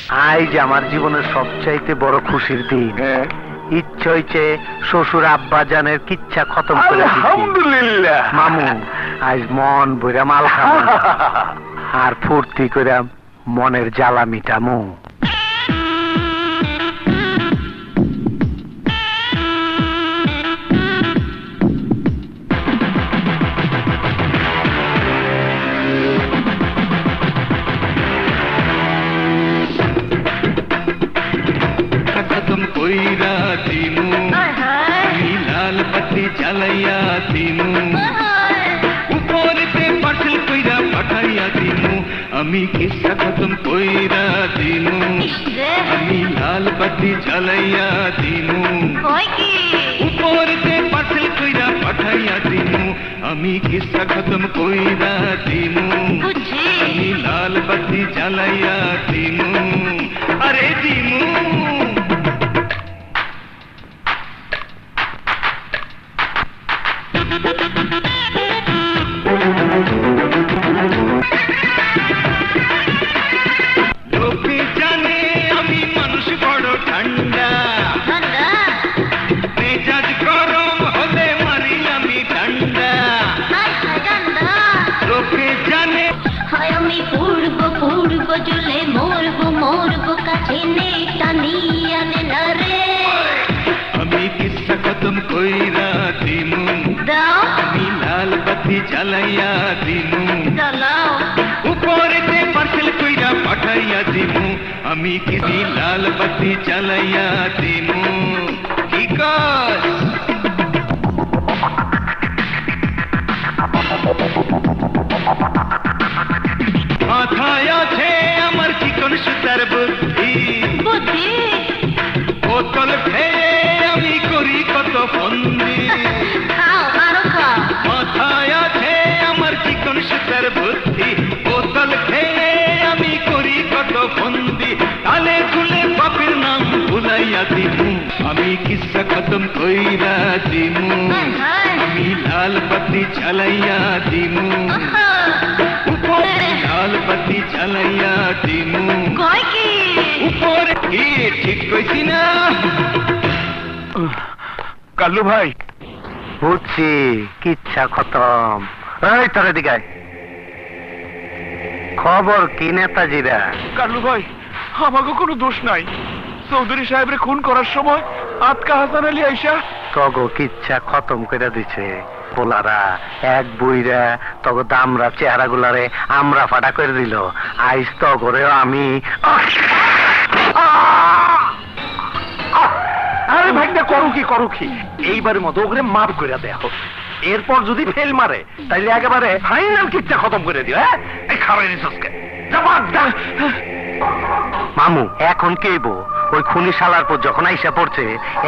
আজ আমার জীবনের সবচাইতে বড় খুশির দিন। ইচ্ছা হইছে শ্বশুর আব্বা জানের কিচ্ছা খতম করে দিছি। আলহামদুলিল্লাহ মামু আজ মন বইরা মাল খাবো আর ফুর্তি করে মনের জ্বালা মিটামু। खत्म कोईरा दिनू लाल बत्ती जलाइया दिनू ऊपर से पार्सल कोईरा पठाइया दिनू अमी किस्सा खत्म कोईरा दिनू अमी लाल बत्ती जलाइया दिनू ऊपर से पार्सल कोईरा पठाइया दिनू अमी किस्सा खत्म कोईरा दिनू अमी लाल बत्ती जलाइया दिनू अरे दिनू लोके जाने अमी मानुष बड़ो ठंडा मेजाज गरम होले मारी अमी ठंडा लोके जाने আমি পূর্ব পূর্ব জলে মরবো মরবো কাছে নে টানি আনে না রে अमी किस्सा खत्म कोईरा दिनू দাও अमी लाल बत्ती जलाइया दिनू জ্বালাও ऊपर से पार्सल कोईरा पठाइया दिनू अमी किसी लाल बत्ती जलाइया दिनू की काज মাথায় আছে আমার চিকন সুতার বুদ্ধি বুদ্ধি বোতল ফেলে আমি করি কত ফন্দি খাও আরো খাও মাথায় আছে আমার চিকন সুতার বুদ্ধি বোতল ফেলে আমি করি কত ফন্দি তালে তুলে বাপের নাম ভুলাইয়া দিনু আমি কিস্সা খতম কইরা দিনু আমি লাল বাতি জ্বালাইয়া দিনু উপরে লাল বাতি জ্বালাইয়া দিনু কয় কি উপরে কি ঠিক কইছি না কাল্লু ভাই বুঝছি কিচ্ছা খতম। এই তোর দিকে আয়। খবর কি নেতাজিরা? কাল্লু ভাই আমাকে কোনো দোষ নাই চৌধুরী সাহেবরে খুন করার সময় আতকা হাসান আলী আইসা তগো কিচ্ছা খতম করে দিছে। পোলারা এক বুইরা তগো দামরা চেহারা গুলারে আমরা ফাটা করে দিল। আইস তগরেও আমি আরে ভাইটা করো কি এইবারের মতো ওকে মাফ করে দেখো, এরপর যদি ফেল মারে তাইলে একেবারে ফাইনাল কিচ্ছা খতম করে দিও। হ্যাঁ এই খারাই নিছসকে মামু এখন কেইব ওই খুনি শালার পর যখন আইসা পড়ছে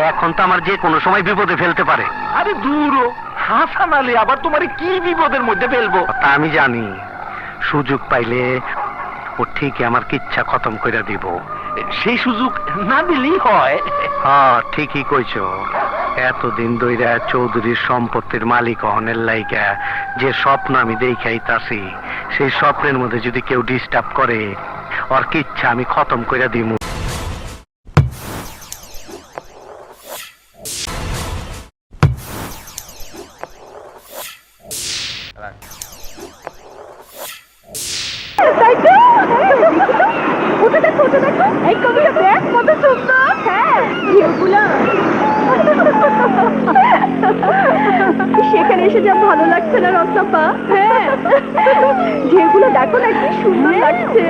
এখন তো আমার যে কোনো সময় বিপদে ফেলতে পারে। আরে দূর হাসান আলী আবার তোমার কি বিপদের মধ্যে ফেলবো তা আমি জানি, সুযোগ পাইলে ও ঠিকই আমার কিচ্ছা খতম করে দিব। সেই সুযোগ না দিলেই হয়। হ্যাঁ ঠিকই কইছ। এতদিন ধইরা চৌধুরীর সম্পত্তির মালিক হনের লাইগা যে স্বপ্ন আমি দেখাইতাছি, সেই স্বপ্নের মধ্যে যদি কেউ ডিস্টার্ব করে ওর কিচ্ছা আমি খতম করে দিমু। সেখানে এসে যা ভালো লাগছে না রত্নাপা। হ্যাঁ ঢেউগুলো দেখো না কি সুন্দর লাগছে।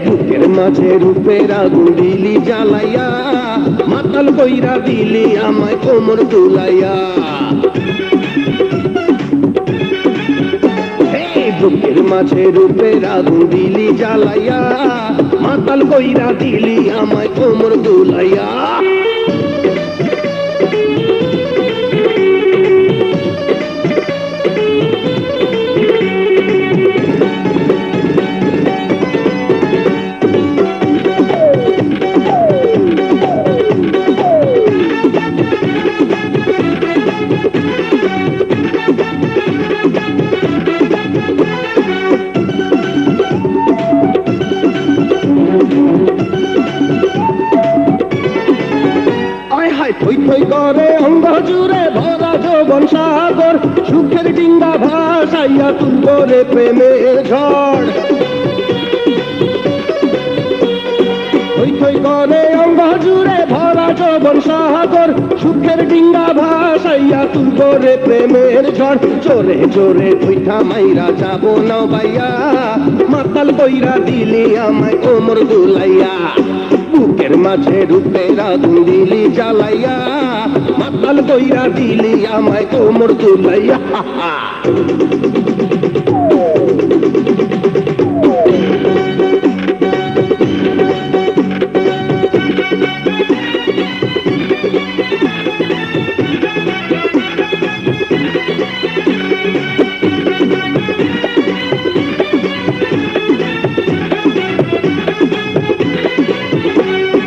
বুকের মাঝে রূপের আগুন দিলি জ্বালাইয়া, মাতাল কইরা দিলি আমায় কোমর দুলাইয়া। বুকের মাঝে রূপের আগুন দিলি জ্বালাইয়া মাতাল কইরা দিলি আমায় কোমর দুলাইয়া থই থই করে অঙ্গ জুড়ে ভরা যৌবন সাগর সুখের ডিঙ্গা ভাসাইয়া তুলব রে প্রেমের ঝড় থই থই করে অঙ্গ জুড়ে ভরা যৌবন সাগর সুখের ডিঙ্গা ভাসাইয়া তুলব রে প্রেমের ঝড় চোরে চোরে বৈঠা মাইরা যাব না বাইয়া মাতাল কইরা দিলি আমায় কোমর দুলাইয়া বুকের মাঝে রূপের আগুন দিলি জ্বালাইয়া মাতাল কইরা দিলি আমায় কোমর দুলাইয়া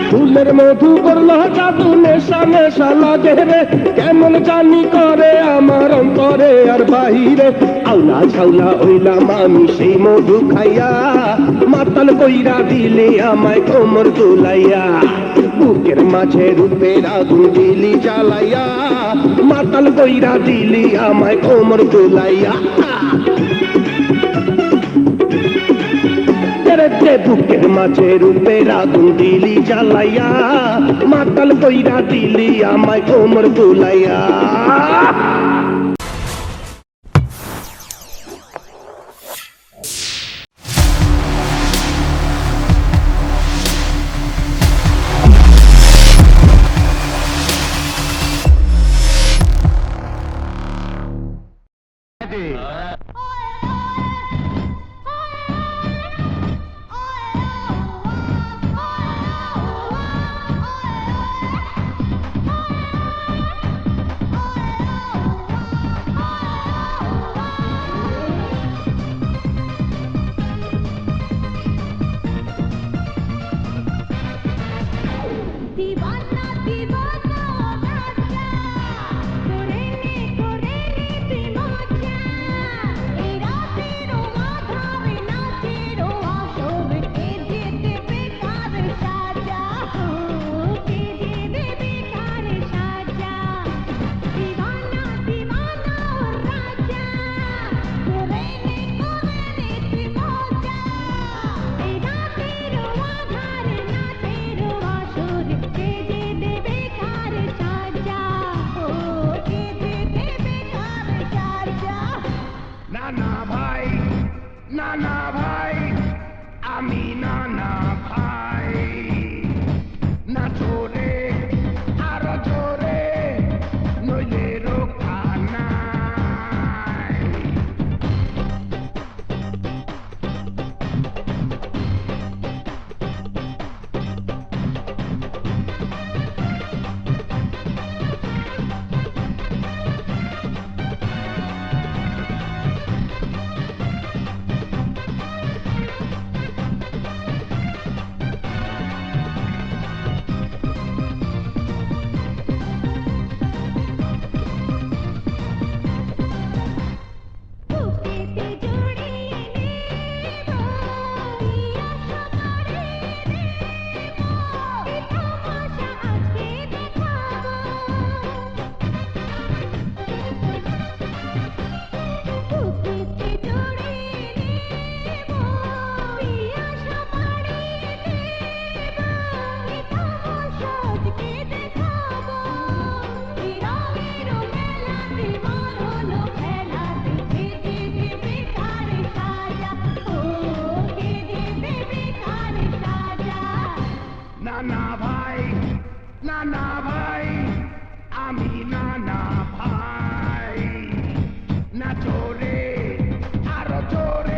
ফুলের মধু করলো জাদু নেশা নেশা লাগে রে কেমন জানি করে আমার অন্তরে আর বাহিরে আউলা ঝাউলা হইলাম আমি সেই মধু খাইয়া মাতাল কইরা দিলে আমায় কোমর দুলাইয়া বুকের মাঝে রূপের আগুন দিলি জ্বালাইয়া মাতাল কইরা দিলি আমায় কোমর দুলাইয়া বুকের মাঝে রূপের আগুন দিলি জ্বালাইয়া মাতাল কইরা দিলি আমায় কোমর দুলাইয়া दीवाना दीवाना राजा कोरेले कोरेले दिमाजा ए रातेरो माधावे नाचेरो आशोभ के जेते बेकार साजा हो के जेते बेकार साजा दीवाना दीवाना राजा कोरेले कोरेले दिमाजा ए रातेरो माधावे नाचेरो आशोभ के जेते बेकार साजा हो के जेते बेकार साजा নানা ভাই আমি নানা ভাই নাচো রে আরো জোরে নইলে রক্ষা নাই বুকেতে জড়িয়ে নেবো পিয়া সবারে নেবো এই তামাশা আজকে দেখাবো বুকেতে জড়িয়ে নেবো পিয়া সবারে নেবো এই তামাশা আজকে দেখাবো এই রঙের মেলাতে মন হলো খেলাতে কে যেতে বেকার সাজা ও কে যেতে বেকার সাজা নানা ভাই আমি নানা ভাই নাচো রে আরো জোরে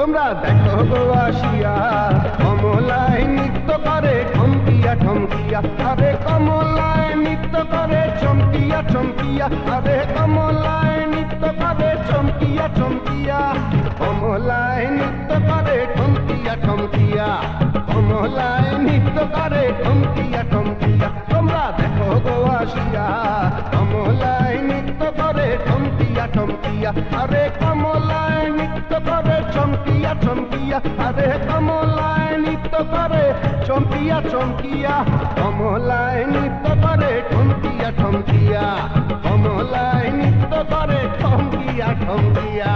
তোমরা দেখো গো আসিয়া কমলায় নৃত্য করে ঠমকিয়া ঠমকিয়া, আরে কমলায় নৃত্য করে চমকিয়া চমকিয়া, আরে কমলায় নৃত্য করে চমকিয়া চমকিয়া, কমলায় নৃত্য করে ঠমকিয়া ঠমকিয়া, কমলায় নৃত্য করে ঠমকিয়া ঠমকিয়া। তোমরা দেখো গো আসিয়া কমলায় নৃত্য করে ঠমকিয়া ঠমকিয়া, আরে কমলায় নৃত্য করে চমকিয়া চমকিয়া, আরে কমলায় নৃত্য করে চমকিয়া চমকিয়া, কমলায় নৃত্য করে ঠমকিয়া ঠমকিয়া, কমলায় নৃত্য করে ঠমকিয়া ঠমকিয়া।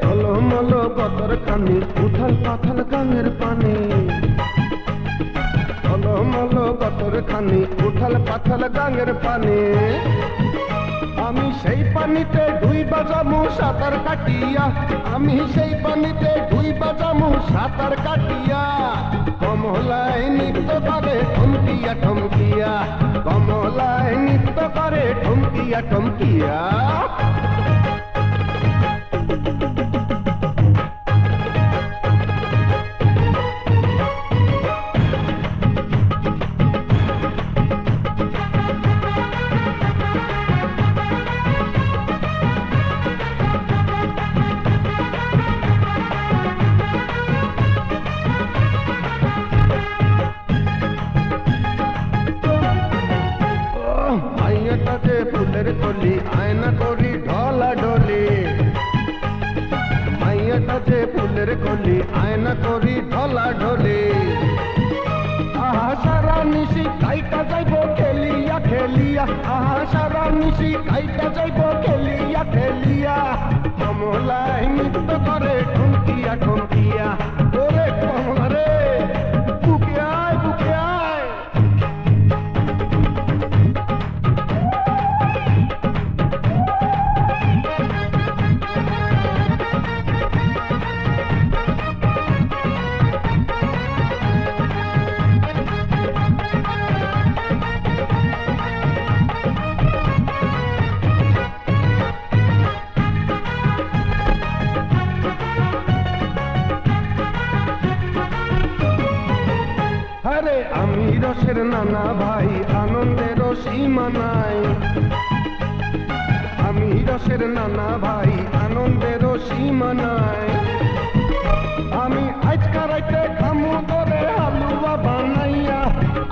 টলমলো গতর কানে উথাল পাথাল গাঙের পানে, টলমলো গতর খানে উথাল পাথাল গাঙের পানে, আমি সেই পানিতে ডুই বাজামু সাঁতার কাটিয়া, আমি সেই পানিতে ডুই বাজামু সাঁতার কাটিয়া, কমলায় নৃত্য করে ঠমকিয়া ঠমকিয়া, কমলায় নৃত্য করে ঠমকিয়া ঠমকিয়া। মাইয়াটাতে ফুলের কলি আয়না করি ঢলা ডলি, মাইয়াটাতে ফুলের কলি আয়না করি ঢলা ঢলি, আহা সারা নিশি কাইটা যাইব খেলিয়া খেলিয়া, আহা সারা নিশি কাইটা যাইব খেলিয়া খেলিয়া, কমলায় নৃত্য করে ঠমকিয়া ঠমকিয়া, ওরে কমলা রে বুকে আয় বুকে আয়। আরে আমি রসের নানা ভাই আনন্দের সীমা নাই, আমি রসের নানা ভাই আনন্দের সীমা নাই, আমি আজকা রাইতে খামু তোরে হালুয়া বানাইয়া,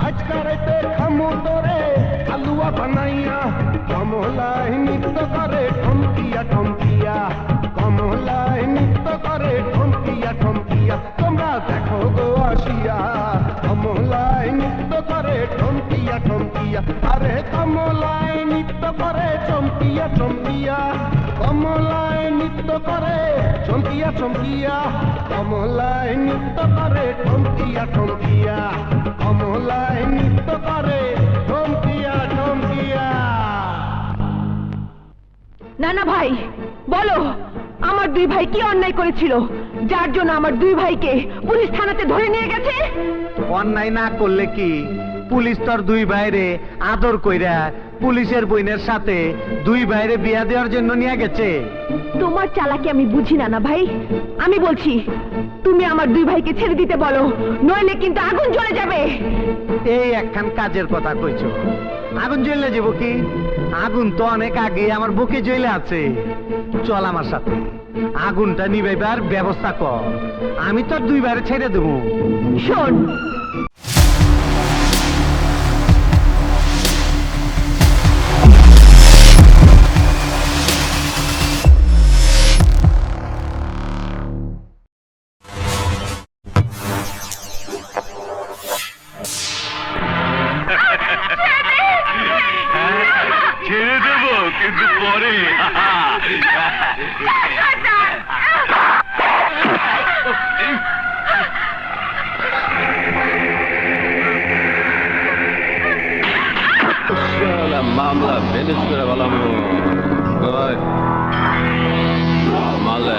আজকা রাইতে খামু তোরে হালুয়া বানাইয়া, কমলায় নৃত্য করে ঠমকিয়া ঠমকিয়া, কমলায় নৃত্য করে ঠমকিয়া ঠমকিয়া। তোমরা দেখো গো আসিয়া কমলায় নৃত্য করে ঠমকিয়া ঠমকিয়া, আরে কমলায় নৃত্য করে চমকিয়া চমকিয়া, কমলায় নৃত্য করে চমকিয়া চমকিয়া, কমলায় নৃত্য করে ঠমকিয়া ঠমকিয়া, কমলায় নৃত্য করে ঠমকিয়া ঠমকিয়া। নানা ভাই বলো, আমার দুই ভাই কি অন্যায় করেছিল যার জন্য আমার দুই ভাইকে পুলিশ থানাতে ধরে নিয়ে গেছে? অন্যায় না করলে কি পুলিশ তোর দুই ভাইরে আদর কইরা পুলিশের বইনের সাথে দুই ভাইরে বিয়া দেওয়ার জন্য নিয়ে গেছে? তোমার চালাকি আমি বুঝি না না ভাই, আমি বলছি তুমি আমার দুই ভাইকে ছেড়ে দিতে বলো, নইলে কিন্তু আগুন জ্বলে যাবে। এই একখান কাজের কথা কইছো, আগুন জ্বলে যাব কি? আগুন তো অনেক আগে আমার বুকে জ্বলে আছে। চল আমার সাথে, আগুনটা নিভাইবার ব্যবস্থা কর, আমি তোর দুই ভাইরে ছেড়ে দেবো। শোন, ছেড়ে দেবো কিন্তু পরে। ম্যানেজ করে বললাম মালে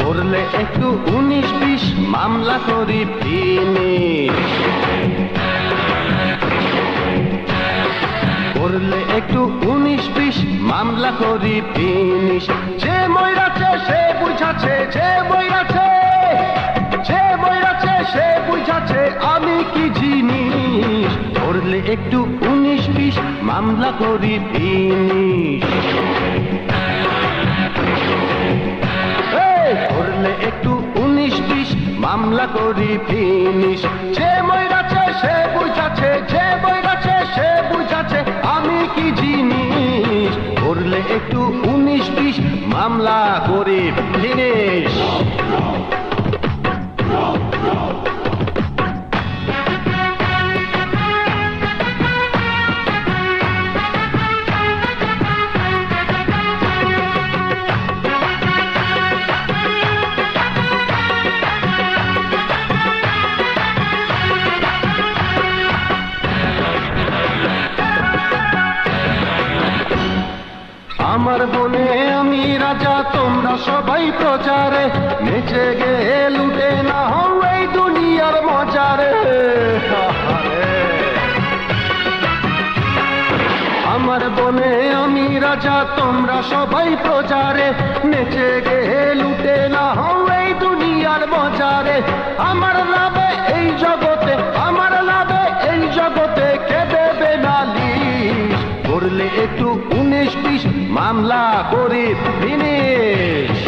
করলে একটু 19-20 মামলা করি ফিনিশ করলে একটু 19-20 মামলা করি ফিনিশ যে মইরাছে সে বুঝাছে যে মইরাছে সে বুঝাছে আমি কি জিনিস করলে একটু 19-20 মামলা করি ফিনিশ করলে একটু 19-20 মামলা করি ফিনিশ যে মইরাছে সে বুঝাছে যে মইরাছে সে বুঝাছে আমি কি জিনিস করলে একটু 19-20 মামলা করি ফিনিশ আমার বনে আমি রাজা তোমরা সবাই প্রচারে নেচে গে লুটে না হও এই দুনিয়ার মজারে আমার বনে আমি রাজা তোমরা সবাই প্রচারে নেচে গে লুটে না হও এই দুনিয়ার মজারে আমার লাভে এই জগতে আমার লাভে এই জগতে কে দেবে নালিশ করলে একটু 19-20 মামলা করি ফিনিশ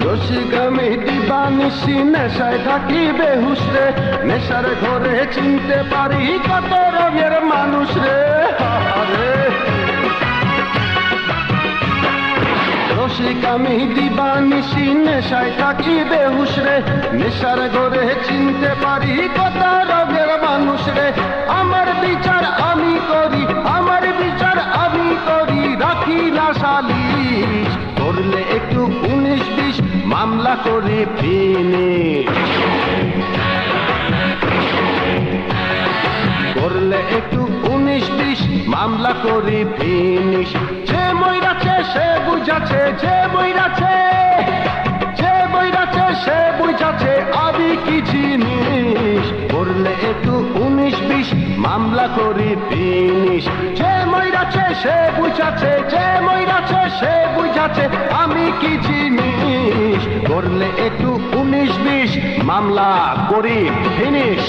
রসিকামি দিবানিসি নেশায় থাকি বেহুশ রে নেশার ঘরে চিনতে পারি কত রঙের মানুষ রে রসিকামি দিবানিসি নেশায় থাকি বেহুশ রে নেশার ঘরে চিনতে পারি কত রঙের মানুষ রে আমার বিচার আমি করি আমার বিচার আমি করি রাখি না সালিশ করলে একটু 19-20 মামলা করি ফিনিশ করলে একটু 19-20 মামলা করি ফিনিশ যে মইরাছে সে বুঝাছে যে মইরাছে সে বুঝাছে আমি কি জিনিস করলে একটু 19-20 মামলা করি ফিনিশ যে মইরাছে সে বুঝাছে যে মইরাছে সে বুঝাছে আমি কি জিনিস করলে একটু 19-20 মামলা করি ফিনিশ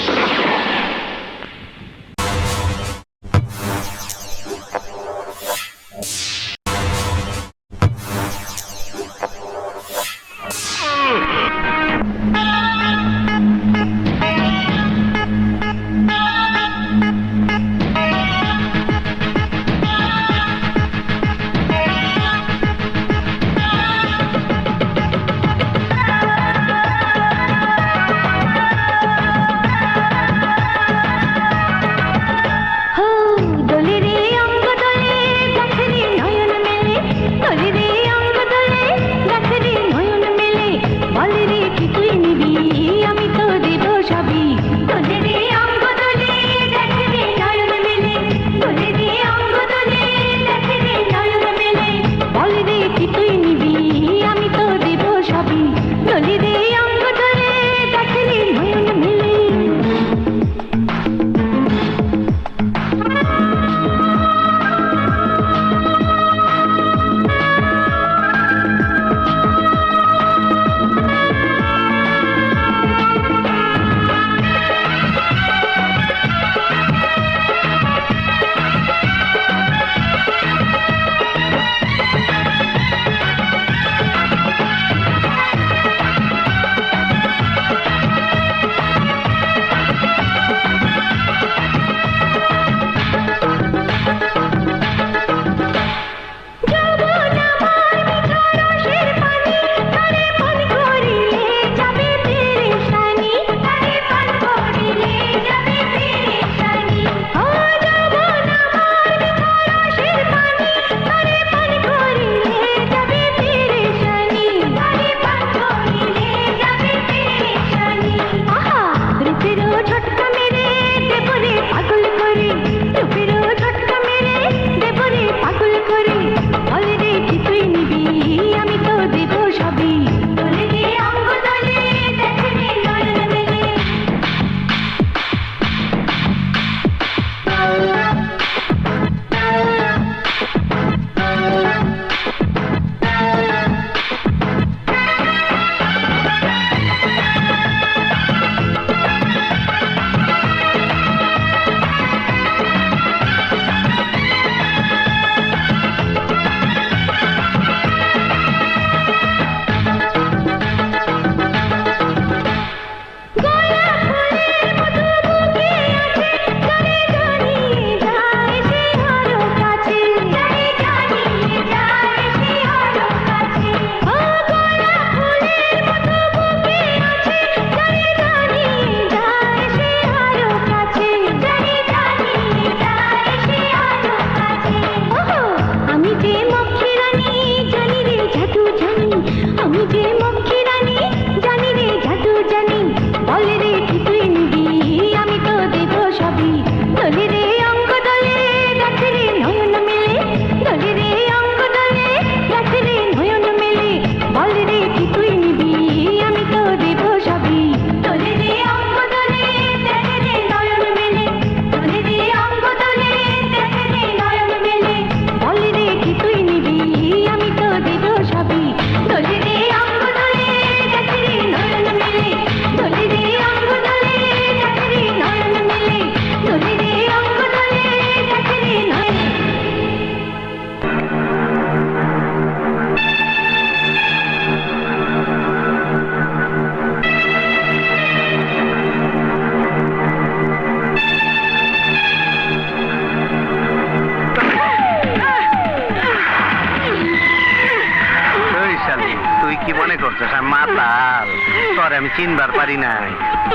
হাল, তোরে আমি চিনবার পারি নাই,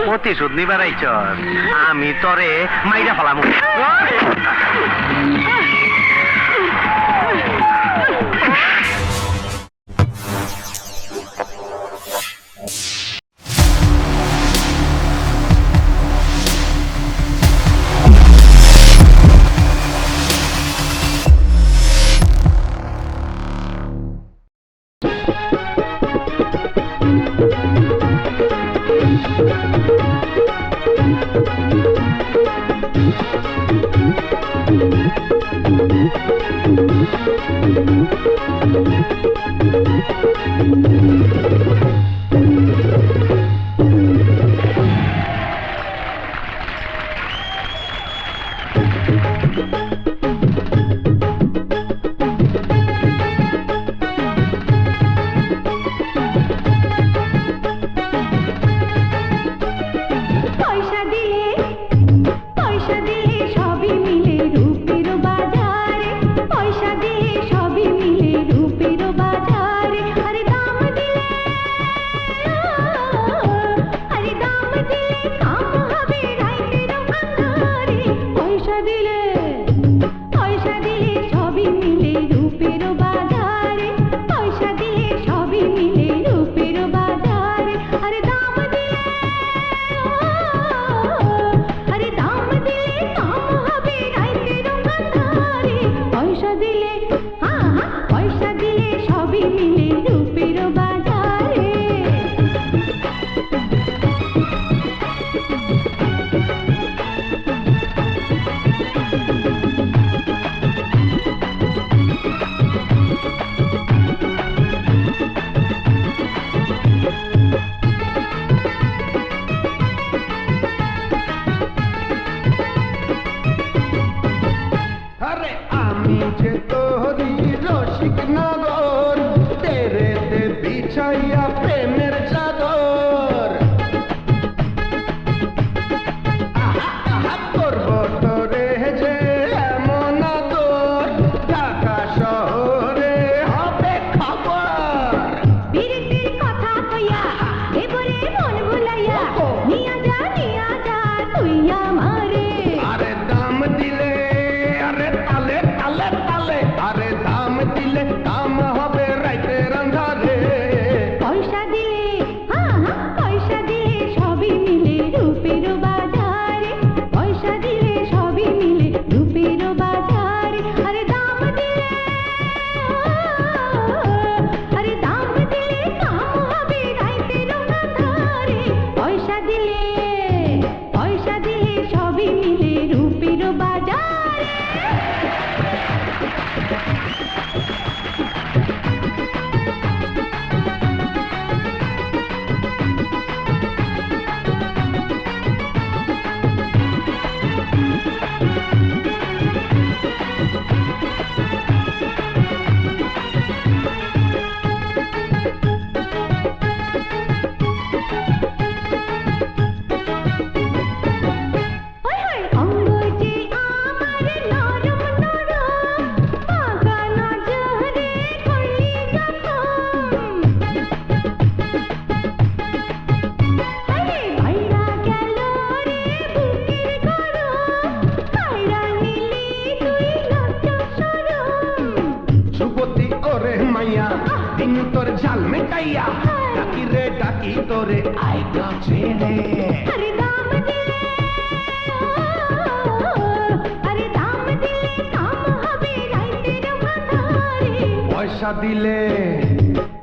প্রতিশোধ নিবার আইছস, আমি তোরে মাইরা ফেলামু।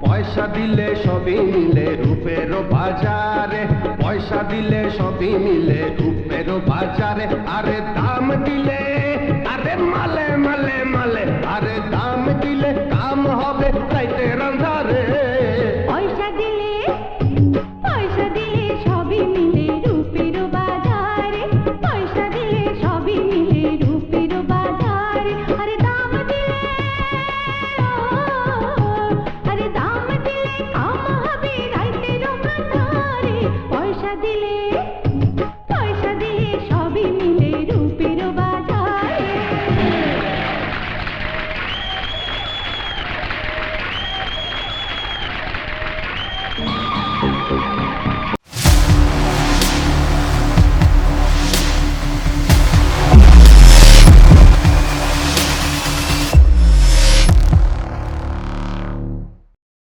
পয়সা দিলে সবই মিলে রূপের বাজারে, পয়সা দিলে সবই মিলে রূপের বাজারে, আরে দাম দিলে আরে মালে মালে মালে, আরে দাম